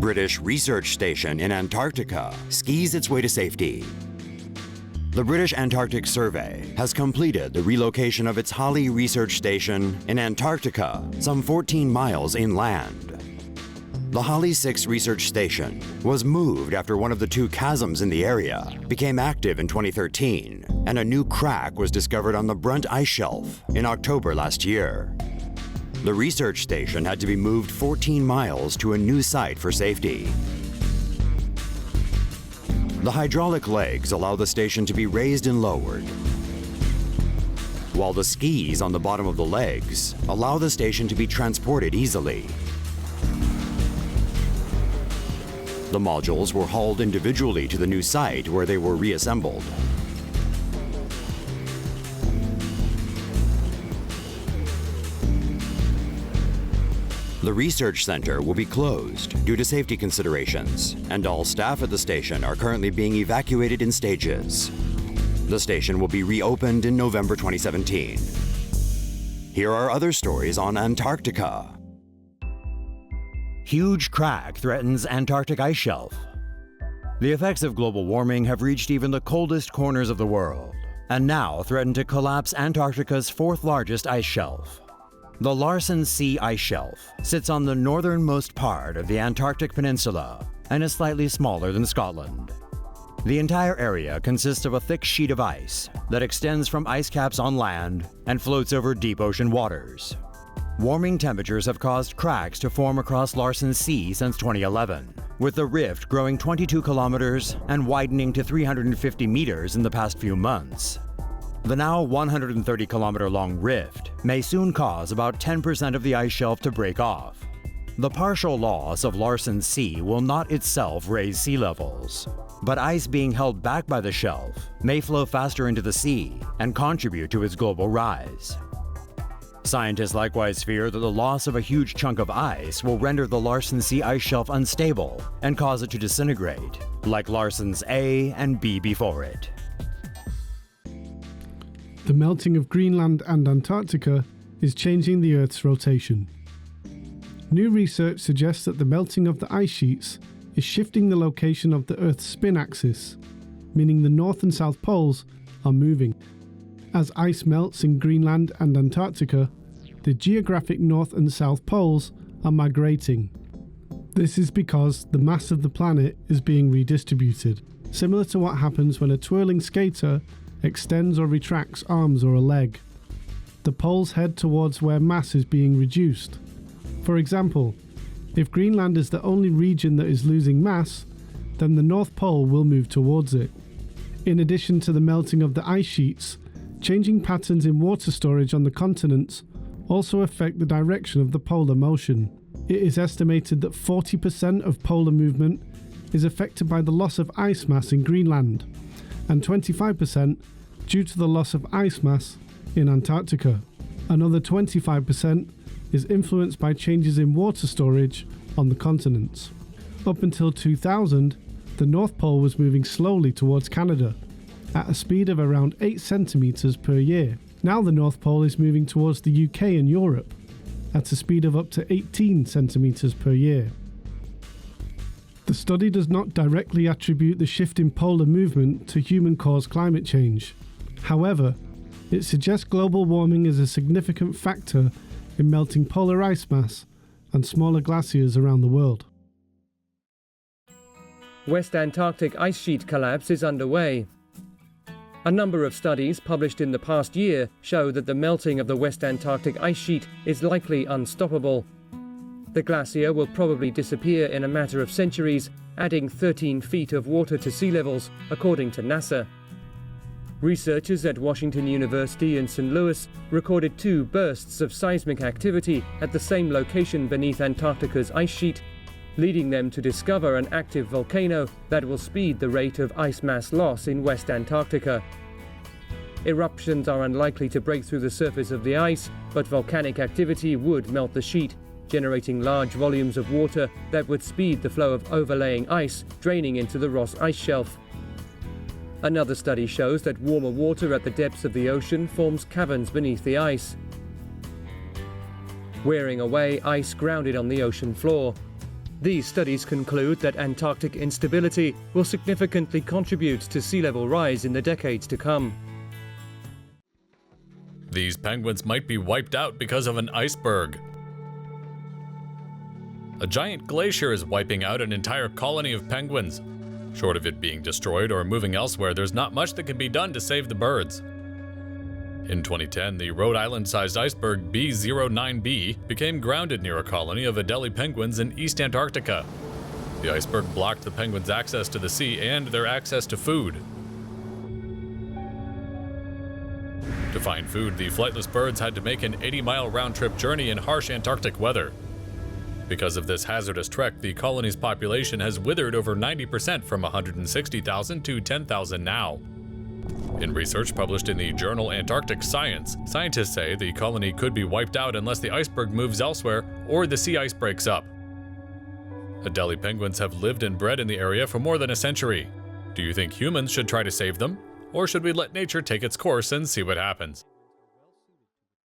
British Research Station in Antarctica skis its way to safety. The British Antarctic Survey has completed the relocation of its Halley Research Station in Antarctica, some 14 miles inland. The Halley VI Research Station was moved after one of the two chasms in the area became active in 2013, and a new crack was discovered on the Brunt Ice Shelf in October last year. The research station had to be moved 14 miles to a new site for safety. The hydraulic legs allow the station to be raised and lowered, while the skis on the bottom of the legs allow the station to be transported easily. The modules were hauled individually to the new site where they were reassembled. The research center will be closed due to safety considerations, and all staff at the station are currently being evacuated in stages. The station will be reopened in November 2017. Here are other stories on Antarctica. Huge crack threatens Antarctic Ice Shelf. The effects of global warming have reached even the coldest corners of the world, and now threaten to collapse Antarctica's fourth largest ice shelf. The Larsen C Ice Shelf sits on the northernmost part of the Antarctic Peninsula and is slightly smaller than Scotland. The entire area consists of a thick sheet of ice that extends from ice caps on land and floats over deep ocean waters. Warming temperatures have caused cracks to form across Larsen C since 2011, with the rift growing 22 kilometers and widening to 350 meters in the past few months. The now 130-kilometer-long rift may soon cause about 10% of the ice shelf to break off. The partial loss of Larsen C will not itself raise sea levels, but ice being held back by the shelf may flow faster into the sea and contribute to its global rise. Scientists likewise fear that the loss of a huge chunk of ice will render the Larsen C ice shelf unstable and cause it to disintegrate, like Larsen's A and B before it. The melting of Greenland and Antarctica is changing the Earth's rotation. New research suggests that the melting of the ice sheets is shifting the location of the Earth's spin axis, meaning the North and South poles are moving. As ice melts in Greenland and Antarctica, the geographic North and South poles are migrating. This is because the mass of the planet is being redistributed, similar to what happens when a twirling skater extends or retracts arms or a leg. The poles head towards where mass is being reduced. For example, if Greenland is the only region that is losing mass, then the North Pole will move towards it. In addition to the melting of the ice sheets, changing patterns in water storage on the continents also affect the direction of the polar motion. It is estimated that 40% of polar movement is affected by the loss of ice mass in Greenland, and 25% due to the loss of ice mass in Antarctica. Another 25% is influenced by changes in water storage on the continents. Up until 2000, the North Pole was moving slowly towards Canada, at a speed of around 8 centimeters per year. Now the North Pole is moving towards the UK and Europe, at a speed of up to 18 centimeters per year. The study does not directly attribute the shift in polar movement to human-caused climate change. However, it suggests global warming is a significant factor in melting polar ice mass and smaller glaciers around the world. West Antarctic ice sheet collapse is underway. A number of studies published in the past year show that the melting of the West Antarctic ice sheet is likely unstoppable. The glacier will probably disappear in a matter of centuries, adding 13 feet of water to sea levels, according to NASA. Researchers at Washington University in St. Louis recorded 2 bursts of seismic activity at the same location beneath Antarctica's ice sheet, leading them to discover an active volcano that will speed the rate of ice mass loss in West Antarctica. Eruptions are unlikely to break through the surface of the ice, but volcanic activity would melt the sheet, generating large volumes of water that would speed the flow of overlaying ice draining into the Ross Ice Shelf. Another study shows that warmer water at the depths of the ocean forms caverns beneath the ice, wearing away ice grounded on the ocean floor. These studies conclude that Antarctic instability will significantly contribute to sea level rise in the decades to come. These penguins might be wiped out because of an iceberg. A giant glacier is wiping out an entire colony of penguins. Short of it being destroyed or moving elsewhere, there's not much that can be done to save the birds. In 2010, the Rhode Island-sized iceberg B09B became grounded near a colony of Adelie penguins in East Antarctica. The iceberg blocked the penguins' access to the sea and their access to food. To find food, the flightless birds had to make an 80-mile round-trip journey in harsh Antarctic weather. Because of this hazardous trek, the colony's population has withered over 90% from 160,000 to 10,000 now. In research published in the journal Antarctic Science, scientists say the colony could be wiped out unless the iceberg moves elsewhere or the sea ice breaks up. Adelie penguins have lived and bred in the area for more than a century. Do you think humans should try to save them? Or should we let nature take its course and see what happens?